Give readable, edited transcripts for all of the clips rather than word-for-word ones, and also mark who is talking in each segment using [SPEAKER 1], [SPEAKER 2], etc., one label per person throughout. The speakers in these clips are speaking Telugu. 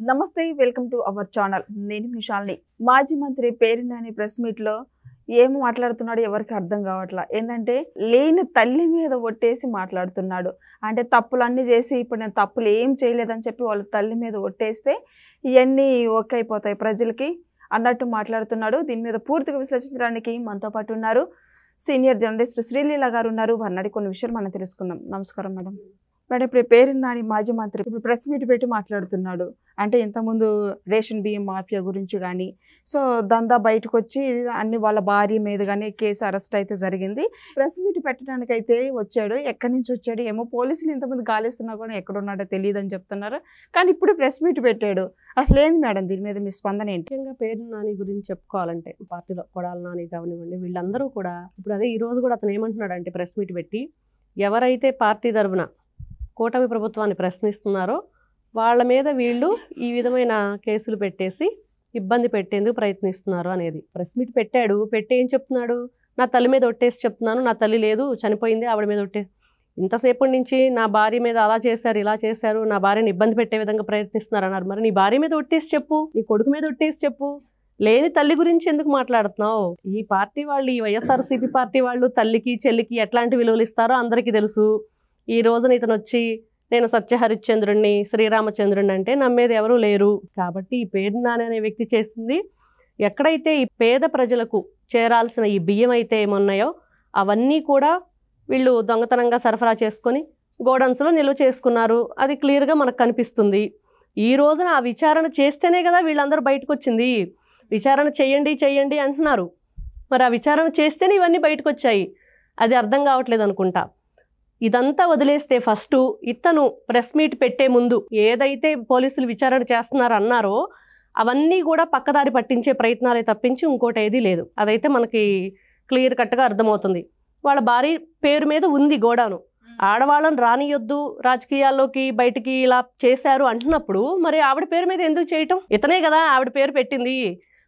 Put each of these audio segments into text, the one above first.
[SPEAKER 1] నమస్తే వెల్కమ్ టు అవర్ ఛానల్ నేను మిషాల్ని మాజీ మంత్రి పేరినాని ప్రెస్ మీట్ లో ఏం మాట్లాడుతున్నాడు ఎవరికి అర్థం కావట్లా ఏందంటే లేని తల్లి మీద ఒట్టేసి మాట్లాడుతున్నాడు అంటే తప్పులన్నీ చేసి ఇప్పుడు నేను తప్పులు ఏం చేయలేదని చెప్పి వాళ్ళ తల్లి మీద ఒట్టేస్తే ఇవన్నీ ఓకే అయిపోతాయి ప్రజలకి అన్నట్టు మాట్లాడుతున్నాడు దీని మీద పూర్తిగా విశ్లేషించడానికి మనతో పాటు ఉన్నారు సీనియర్ జర్నలిస్ట్ శ్రీలీల గారు ఉన్నారు వారిని కొన్ని విషయాలు మనం తెలుసుకుందాం నమస్కారం మేడం మేడం ఇప్పుడు పేరినాని మాజీ మంత్రి ఇప్పుడు ప్రెస్ మీట్ పెట్టి మాట్లాడుతున్నాడు అంటే ఇంతకుముందు రేషన్ బియ్యం మాఫియా గురించి కానీ సో దందా బయటకు వచ్చి అన్ని వాళ్ళ భార్య మీద కానీ కేసు అరెస్ట్ అయితే జరిగింది ప్రెస్ మీట్ పెట్టడానికి అయితే వచ్చాడు ఎక్కడి నుంచి వచ్చాడు ఏమో పోలీసులు ఇంతమంది గాలిస్తున్నా కూడా ఎక్కడున్నాడో తెలియదు అని చెప్తున్నారు కానీ ఇప్పుడు ప్రెస్ మీట్ పెట్టాడు అసలు ఏంది మేడం దీని మీద మీ స్పందన ఏంటి
[SPEAKER 2] ముఖ్యంగా పేరినాని గురించి చెప్పుకోవాలంటే పార్టీలో కొడాల నాని కానివ్వండి వీళ్ళందరూ కూడా ఇప్పుడు అదే ఈ రోజు కూడా అతను ఏమంటున్నాడు అంటే ప్రెస్ మీట్ పెట్టి ఎవరైతే పార్టీ తరఫున కూటమి ప్రభుత్వాన్ని ప్రశ్నిస్తున్నారో వాళ్ళ మీద వీళ్ళు ఈ విధమైన కేసులు పెట్టేసి ఇబ్బంది పెట్టేందుకు ప్రయత్నిస్తున్నారు అనేది ప్రెస్ మీట్ పెట్టాడు పెట్టి ఏం చెప్తున్నాడు నా తల్లి మీద ఒట్టేసి చెప్తున్నాను నా తల్లి లేదు చనిపోయింది ఆవిడ మీద ఒట్టే ఇంతసేపటి నుంచి నా భార్య మీద అలా చేశారు ఇలా చేశారు నా భార్యని ఇబ్బంది పెట్టే విధంగా ప్రయత్నిస్తున్నారు అన్నారు మరి నీ భార్య మీద ఒట్టేసి చెప్పు నీ కొడుకు మీద ఒట్టేసి చెప్పు లేని తల్లి గురించి ఎందుకు మాట్లాడుతున్నావు ఈ పార్టీ వాళ్ళు ఈ వైఎస్ఆర్సీపీ పార్టీ వాళ్ళు తల్లికి చెల్లికి ఎట్లాంటి విలువలు ఇస్తారో అందరికీ తెలుసు ఈ రోజున ఇతను వచ్చి నేను సత్యహరిశ్చంద్రుడిని శ్రీరామచంద్రుడిని అంటే నమ్మేది ఎవరూ లేరు కాబట్టి ఈ పేరినాని అనే వ్యక్తి చేసింది ఎక్కడైతే ఈ పేద ప్రజలకు చేరాల్సిన ఈ బియ్యం అయితే ఏమున్నాయో అవన్నీ కూడా వీళ్ళు దొంగతనంగా సరఫరా చేసుకొని గోడౌన్స్లో నిల్వ చేసుకున్నారు అది క్లియర్గా మనకు కనిపిస్తుంది ఈ రోజున ఆ విచారణ చేస్తేనే కదా వీళ్ళందరూ బయటకు వచ్చింది విచారణ చేయండి అంటున్నారు మరి ఆ విచారణ చేస్తేనే ఇవన్నీ బయటకు వచ్చాయి అది అర్థం కావట్లేదు అనుకుంటా ఇదంతా వదిలేస్తే ఫస్ట్ ఇతను ప్రెస్ మీట్ పెట్టే ముందు ఏదైతే పోలీసులు విచారణ చేస్తున్నారు అన్నారో అవన్నీ కూడా పక్కదారి పట్టించే ప్రయత్నాలే తప్పించి ఇంకోటి ఏదీ లేదు అదైతే మనకి క్లియర్ కట్గా అర్థమవుతుంది వాళ్ళ భార్య పేరు మీద ఉంది గోడౌను ఆడవాళ్ళని రానియొద్దు రాజకీయాల్లోకి బయటికి ఇలా చేశారు అంటున్నప్పుడు మరి ఆవిడ పేరు మీద ఎందుకు చేయటం ఇతనే కదా ఆవిడ పేరు పెట్టింది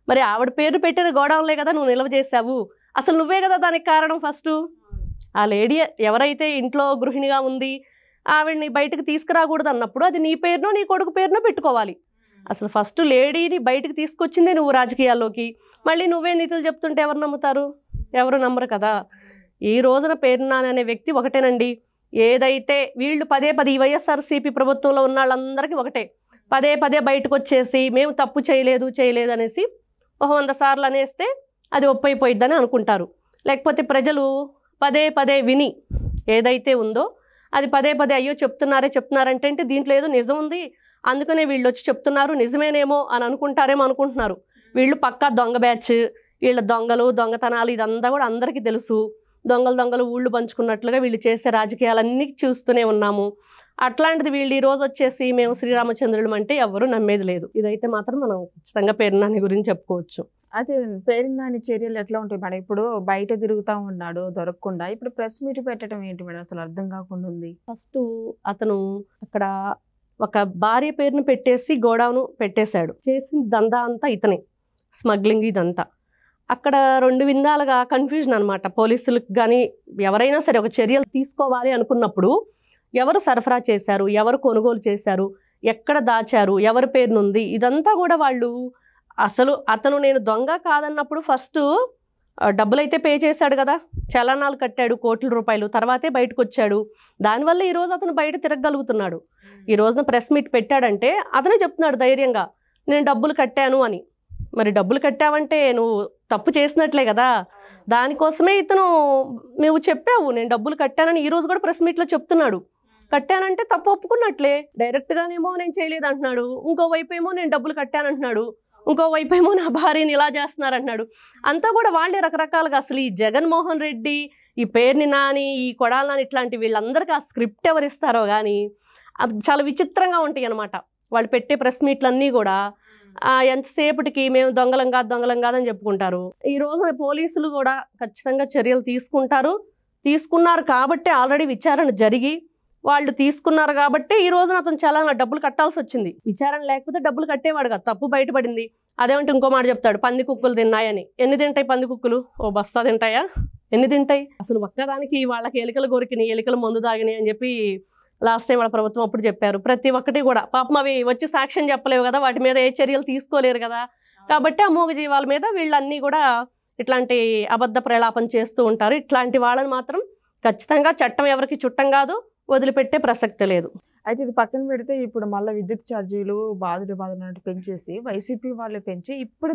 [SPEAKER 2] మరి ఆవిడ పేరు పెట్టిన గోడౌన్లే కదా నువ్వు నిల్వ చేశావు అసలు నువ్వే కదా దానికి కారణం ఫస్ట్ ఆ లేడీ ఎవరైతే ఇంట్లో గృహిణిగా ఉంది ఆవిడ్ని బయటకు తీసుకురాకూడదు అన్నప్పుడు అది నీ పేరునో నీ కొడుకు పేరునో పెట్టుకోవాలి అసలు ఫస్ట్ లేడీని బయటకు తీసుకొచ్చిందే నువ్వు రాజకీయాల్లోకి మళ్ళీ నువ్వే నీతులు చెప్తుంటే ఎవరు నమ్ముతారు ఎవరు నమ్మరు కదా ఈ రోజున పేరినాని అనే వ్యక్తి ఒకటేనండి ఏదైతే వీళ్ళు పదే వైఎస్ఆర్సీపీ ప్రభుత్వంలో ఉన్న వాళ్ళందరికీ ఒకటే పదే బయటకు వచ్చేసి మేము తప్పు చేయలేదు అనేసి 100 సార్లు అనేస్తే అది ఒప్పైపోయిద్దని అనుకుంటారు లేకపోతే ప్రజలు పదే విని ఏదైతే ఉందో అది పదే అయ్యో చెప్తున్నారంటే దీంట్లో ఏదో నిజం ఉంది అందుకనే వీళ్ళు వచ్చి చెప్తున్నారు నిజమేనేమో అని అనుకుంటున్నారు వీళ్ళు పక్కా దొంగ బ్యాచ్ వీళ్ళ దొంగతనాలు ఇదంతా కూడా అందరికీ తెలుసు దొంగలు ఊళ్ళు పంచుకున్నట్లుగా వీళ్ళు చేసే రాజకీయాలన్నీ చూస్తూనే ఉన్నాము అట్లాంటిది వీళ్ళు ఈ రోజు వచ్చేసి మేము శ్రీరామచంద్రులం అంటే ఎవరు నమ్మేది లేదు ఇదైతే మాత్రం మనం ఖచ్చితంగా పేరినాని గురించి చెప్పుకోవచ్చు
[SPEAKER 1] అయితే పేరినాని చర్యలు ఎట్లా ఉంటాయి మేడం ఇప్పుడు బయట తిరుగుతూ ఉన్నాడు దొరకకుండా ఇప్పుడు ప్రెస్ మీట్ పెట్టడం ఏంటి మేడం అసలు అర్థం కాకుండా ఉంది
[SPEAKER 2] ఫస్ట్ అతను అక్కడ ఒక భార్య పేరును పెట్టేసి గోడౌను పెట్టేశాడు చేసిన దందా అంతా ఇతనే స్మగ్లింగ్ ఇదంతా అక్కడ 2 విధాలుగా కన్ఫ్యూజన్ అనమాట పోలీసులకు కానీ ఎవరైనా సరే ఒక చర్యలు తీసుకోవాలి అనుకున్నప్పుడు ఎవరు సరఫరా చేశారు ఎవరు కొనుగోలు చేశారు ఎక్కడ దాచారు ఎవరి పేరునుంది ఇదంతా కూడా వాళ్ళు అసలు అతను నేను దొంగ కాదన్నప్పుడు ఫస్ట్ డబ్బులైతే పే చేశాడు కదా చలనాలు కట్టాడు కోట్ల రూపాయలు తర్వాతే బయటకు వచ్చాడు దానివల్ల ఈరోజు అతను బయట తిరగగలుగుతున్నాడు ఈ రోజున ప్రెస్ మీట్ పెట్టాడంటే అతనే చెప్తున్నాడు ధైర్యంగా నేను డబ్బులు కట్టాను అని మరి డబ్బులు కట్టావంటే నువ్వు తప్పు చేసినట్లే కదా దానికోసమే ఇతను నువ్వు చెప్పావు నేను డబ్బులు కట్టానని ఈ రోజు కూడా ప్రెస్ మీట్లో చెప్తున్నాడు కట్టానంటే తప్పు ఒప్పుకున్నట్లే డైరెక్ట్గానేమో నేను చేయలేదు అంటున్నాడు ఇంకోవైపు ఏమో నేను డబ్బులు కట్టానంటున్నాడు ఇంకోవైపు ఏమో నా భార్యని ఇలా చేస్తున్నారంటున్నాడు అంతా కూడా వాళ్ళే రకరకాలుగా అసలు ఈ జగన్మోహన్ రెడ్డి ఈ పేరుని నాని ఈ కొడాల నాని ఇట్లాంటి వీళ్ళందరికీ ఆ స్క్రిప్ట్ ఎవరిస్తారో కానీ అది చాలా విచిత్రంగా ఉంటాయి అనమాట వాళ్ళు పెట్టే ప్రెస్ మీట్లన్నీ కూడా ఎంతసేపటికి మేము దొంగలం కాదని చెప్పుకుంటారు ఈ రోజు పోలీసులు కూడా ఖచ్చితంగా చర్యలు తీసుకున్నారు కాబట్టి ఆల్రెడీ విచారణ జరిగి వాళ్ళు తీసుకున్నారు కాబట్టి ఈ రోజున అతను చాలా డబ్బులు కట్టాల్సి వచ్చింది విచారణ లేకపోతే డబ్బులు కట్టేవాడు కదా తప్పు బయటపడింది అదేమంటే ఇంకో మాట చెప్తాడు పంది కుక్కలు తిన్నాయని ఎన్ని తింటాయి పంది కుక్కలు ఓ బస్తా తింటాయా ఎన్ని తింటాయి అసలు ఒక్కదానికి వాళ్ళకి ఎలికలు కొరికినాయి ఎలికలు మందు తాగినాయి అని చెప్పి లాస్ట్ టైం వాళ్ళ ప్రభుత్వం అప్పుడు చెప్పారు. ప్రతి ఒక్కటి కూడా పాపం అవి వచ్చి సాక్ష్యం చెప్పలేవు కదా, వాటి మీద ఏ చర్యలు తీసుకోలేరు కదా. కాబట్టి ఆ మూగజీవాల మీద వీళ్ళన్నీ కూడా ఇట్లాంటి అబద్ధ ప్రలాపం చేస్తూ ఉంటారు. ఇట్లాంటి వాళ్ళని మాత్రం ఖచ్చితంగా చట్టం ఎవరికి చుట్టం కాదు, వదిలిపెట్టే ప్రసక్తి లేదు.
[SPEAKER 1] అయితే ఇది పక్కన పెడితే ఇప్పుడు మళ్ళీ విద్యుత్ ఛార్జీలు బాధలు పెంచేసి వైసీపీ వాళ్ళే పెంచి ఇప్పుడు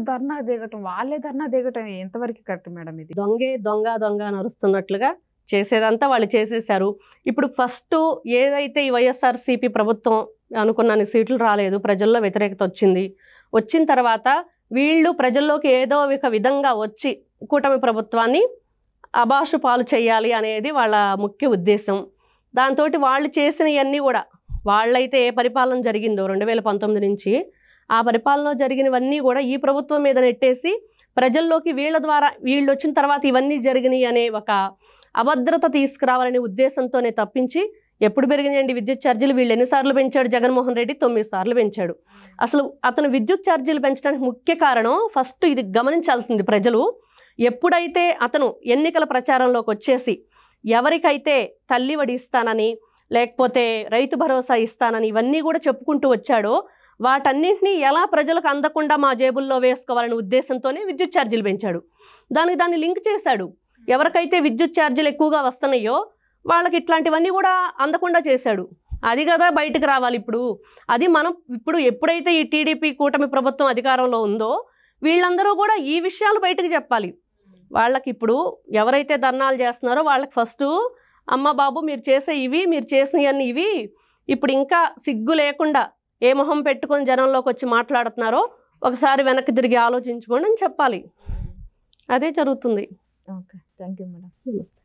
[SPEAKER 1] వాళ్ళే ధర్నా దిగటం ఎంతవరకు కరెక్ట్ మేడం? ఇది
[SPEAKER 2] దొంగే దొంగ నరుస్తున్నట్లుగా చేసేదంతా వాళ్ళు చేసేసారు. ఇప్పుడు ఫస్ట్ ఏదైతే ఈ వైఎస్ఆర్సీపీ ప్రభుత్వం అనుకున్న సీట్లు రాలేదు, ప్రజల్లో వ్యతిరేకత వచ్చిన తర్వాత వీళ్ళు ప్రజల్లోకి ఏదో ఒక విధంగా వచ్చి కూటమి ప్రభుత్వాన్ని అబాషు పాలు చేయాలి అనేది వాళ్ళ ముఖ్య ఉద్దేశం. దాంతో వాళ్ళు చేసినవన్నీ కూడా, వాళ్ళైతే ఏ పరిపాలన జరిగిందో 2019 నుంచి ఆ పరిపాలనలో జరిగినవన్నీ కూడా ఈ ప్రభుత్వం మీద నెట్టేసి ప్రజల్లోకి వీళ్ళ ద్వారా వీళ్ళు వచ్చిన తర్వాత ఇవన్నీ జరిగినాయి అనే ఒక అభద్రత తీసుకురావాలనే ఉద్దేశంతోనే తప్పించి ఎప్పుడు పెరిగినాయండి విద్యుత్ ఛార్జీలు? వీళ్ళు ఎన్నిసార్లు పెంచాడు? జగన్మోహన్ రెడ్డి 9 సార్లు పెంచాడు. అసలు అతను విద్యుత్ ఛార్జీలు పెంచడానికి ముఖ్య కారణం ఫస్ట్ ఇది గమనించాల్సింది ప్రజలు. ఎప్పుడైతే అతను ఎన్నికల ప్రచారంలోకి వచ్చేసి ఎవరికైతే తల్లివడి ఇస్తానని లేకపోతే రైతు భరోసా ఇస్తానని ఇవన్నీ కూడా చెప్పుకుంటూ వచ్చాడో వాటన్నింటినీ ఎలా ప్రజలకు అందకుండా మా జేబుల్లో వేసుకోవాలనే ఉద్దేశంతోనే విద్యుత్ ఛార్జీలు పెంచాడు. దాన్ని లింక్ చేశాడు. ఎవరికైతే విద్యుత్ ఛార్జీలు ఎక్కువగా వస్తున్నాయో వాళ్ళకి ఇట్లాంటివన్నీ కూడా అందకుండా చేశాడు. అది కదా బయటకు రావాలి ఇప్పుడు. అది మనం ఇప్పుడు ఎప్పుడైతే ఈ టీడీపీ కూటమి ప్రభుత్వం అధికారంలో ఉందో వీళ్ళందరూ కూడా ఈ విషయాలు బయటకు చెప్పాలి. వాళ్ళకి ఇప్పుడు ఎవరైతే ధర్నాలు చేస్తున్నారో వాళ్ళకి ఫస్ట్ అమ్మ బాబు మీరు చేసే ఇవి, మీరు చేసినవన్నీ ఇవి, ఇప్పుడు ఇంకా సిగ్గు లేకుండా ఏ మొహం పెట్టుకొని జనంలోకి వచ్చి మాట్లాడుతున్నారో ఒకసారి వెనక్కి తిరిగి ఆలోచించుకోండి అని చెప్పాలి. అదే జరుగుతుంది.
[SPEAKER 1] Okay, thank you madam.